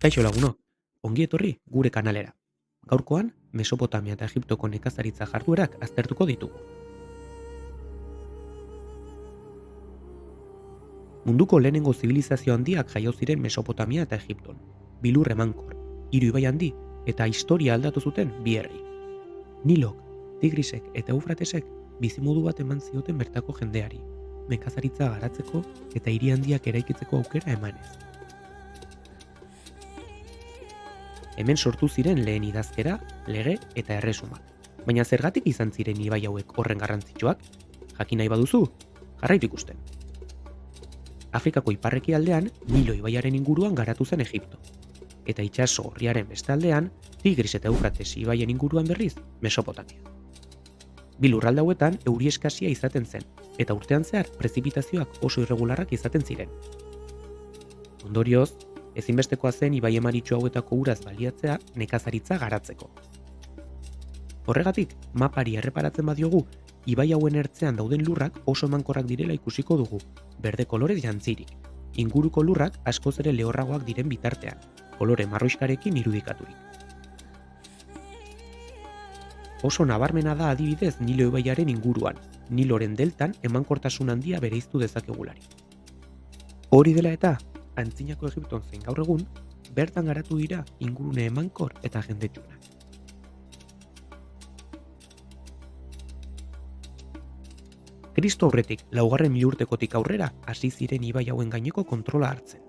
Kaixo lagunok, ongi etorri gure kanalera. Gaurkoan, Mesopotamia eta Egiptoko nekazaritza jarduerak aztertuko ditugu. Munduko lehenengo zibilizazio handiak jaio ziren Mesopotamia eta Egipton. Bilur emankor, hiru ibai handi eta historia aldatu zuten bi herri. Nilok, Tigrisek eta Eufratesek bizimodu bat eman zioten bertako jendeari, nekazaritza garatzeko eta hiri handiak eraikitzeko aukera emanez. Hemen sortu ziren lehen idazkera, lege eta erresumak. Baina zergatik izan ziren ibai hauek horren garrantzitsuak? Jakin nahi baduzu, jarraitu ikusten. Afrikako iparrekialdean Nilo ibaiaren inguruan garatu zen Egipto. Eta itsaso gorriaren beste aldean, Tigris eta Eufrates ibaien inguruan berriz, Mesopotamia. Bi lurralde hauetan euri eskasia izaten zen, eta urtean zehar prezipitazioak oso irregularrak izaten ziren. Ondorioz, ezinbestekoa zen ibai emaritsu hauetako uraz baliatzea nekazaritza garatzeko. Horregatik, mapari erreparatzen badiogu, ibai hauen ertzean dauden lurrak oso emankorrak direla ikusiko dugu, berde kolorez jantzirik. Inguruko lurrak askoz ere lehorragoak diren bitartean, kolore marroixkarekin irudikaturik. Oso nabarmena da adibidez Nilo ibaiaren inguruan, Niloren deltan emankortasun handia bereiztu dezakegulari. Hori dela eta, antzinako Egipton zein gaur egun, bertan garatu dira ingurune emankor eta jendetsunak. Kristo aurretik, 4. milurtekotik aurrera hasi ziren ibai hauen gaineko kontrola hartzen.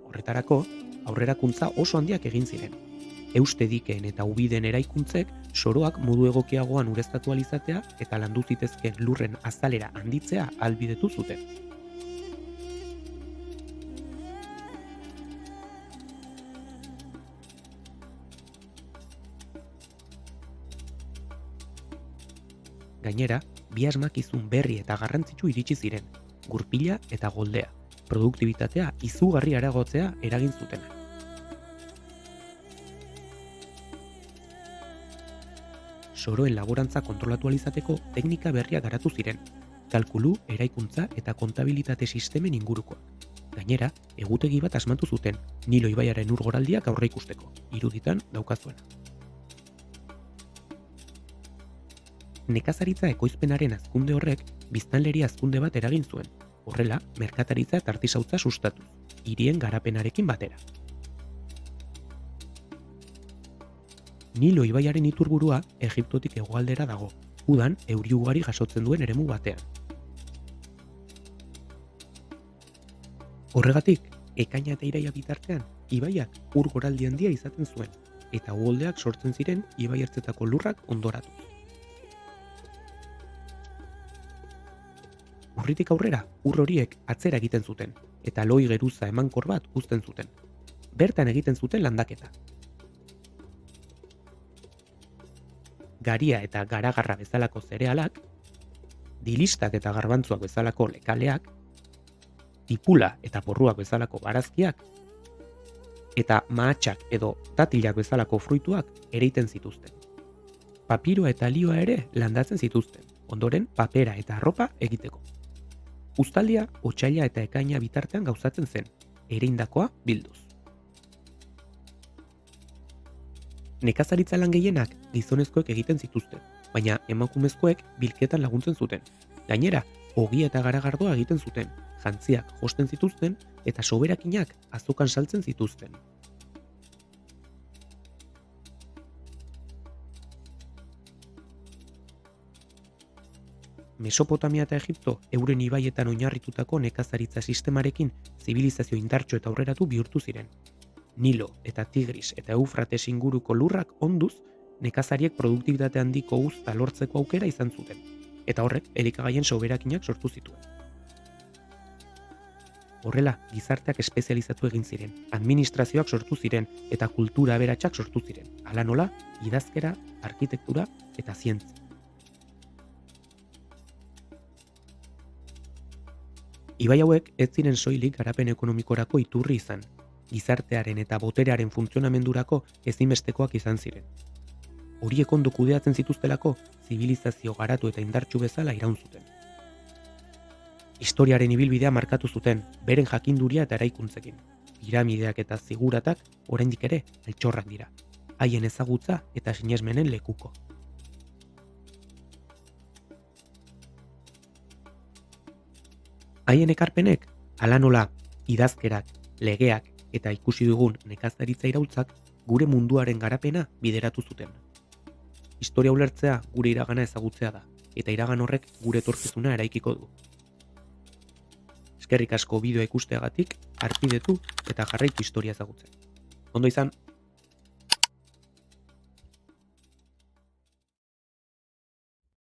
Horretarako, aurrerakuntza oso handiak egin ziren. Euste dikeen eta ubideen eraikuntzek soroak modu egokiagoan ureztatu ahal izatea eta landu zitezkeen lurren azalera handitzea ahalbidetu zuten. Gainera, bi asmakizun berri eta garrantzitsu iritsi ziren, gurpila eta goldea, produktibitatea izugarri areagotzea eragin zutena. Soroen laborantza kontrolatu ahal izateko teknika berriak garatu ziren, kalkulu, eraikuntza eta kontabilitate sistemen ingurukoak. Gainera, egutegi bat asmatu zuten, Nilo ibaiaren ur goraldiak aurreikusteko, iruditan daukazuena. Nekazaritza ekoizpenaren hazkunde horrek biztanleria hazkunde bat eragin zuen, horrela merkataritza eta artisautza sustatuz, hirien garapenarekin batera. Nilo ibaiaren iturburua Egiptotik hegoaldera dago, udan euri ugari jasotzen duen eremu batean. Horregatik, ekaina eta iraila bitartean, ibaiak ur goraldi handia izaten zuen, eta uholdeak sortzen ziren ibai ertzetako lurrak ondoratuz. Urritik aurrera, ur horiek atzera egiten zuten, eta loi geruza emankor bat uzten zuten. Bertan egiten zuten landaketa. Garia eta garagarra bezalako zerealak, dilistak eta garbantzuak bezalako lekaleak, tipula eta porruak bezalako barazkiak, eta mahatsak edo tatilak bezalako fruituak ereiten zituzten. Papiroa eta lioa ere landatzen zituzten, ondoren papera eta arropa egiteko. Uztaldia, otsaila eta ekaina bitartean gauzatzen zen, ereindakoa bilduz. Nekazaritza lan gehienak gizonezkoek egiten zituzten, baina emakumezkoek bilketan laguntzen zuten. Gainera, ogia eta garagardoa egiten zuten, jantziak josten zituzten eta soberakinak azokan saltzen zituzten. Mesopotamia eta Egipto euren ibaietan oinarritutako nekazaritza sistemarekin zibilizazio indartsu eta aurreratu bihurtu ziren. Nilo eta Tigris eta Eufrates inguruko lurrak onduz, nekazariek produktibitate handiko uzta lortzeko aukera izan zuten, eta horrek elikagaien soberakinak sortu zituen. Horrela, gizarteak espezializatu egin ziren, administrazioak sortu ziren eta kultura aberatsak sortu ziren, hala nola, idazkera, arkitektura eta zientzia. Ibai hauek ez ziren soilik garapen ekonomikorako iturri izan, gizartearen eta boterearen funtzionamendurako ezinbestekoak izan ziren. Horiek ondo kudeatzen zituztelako, zibilizazio garatu eta indartsu bezala iraun zuten. Historiaren ibilbidea markatu zuten, beren jakinduria eta eraikuntzekin. piramideak eta ziguratak oraindik ere altxorrak dira, haien ezagutza eta sinesmenen lekuko. Haien ekarpenek, hala nola, idazkerak, legeak eta ikusi dugun nekazaritza iraultzak gure munduaren garapena bideratu zuten. Historia ulertzea gure iragana ezagutzea da, eta iragan horrek gure etorkizuna eraikiko du. Eskerrik asko bideoa ikusteagatik, harpidetu eta jarraitu historia ezagutzen. Ondo izan!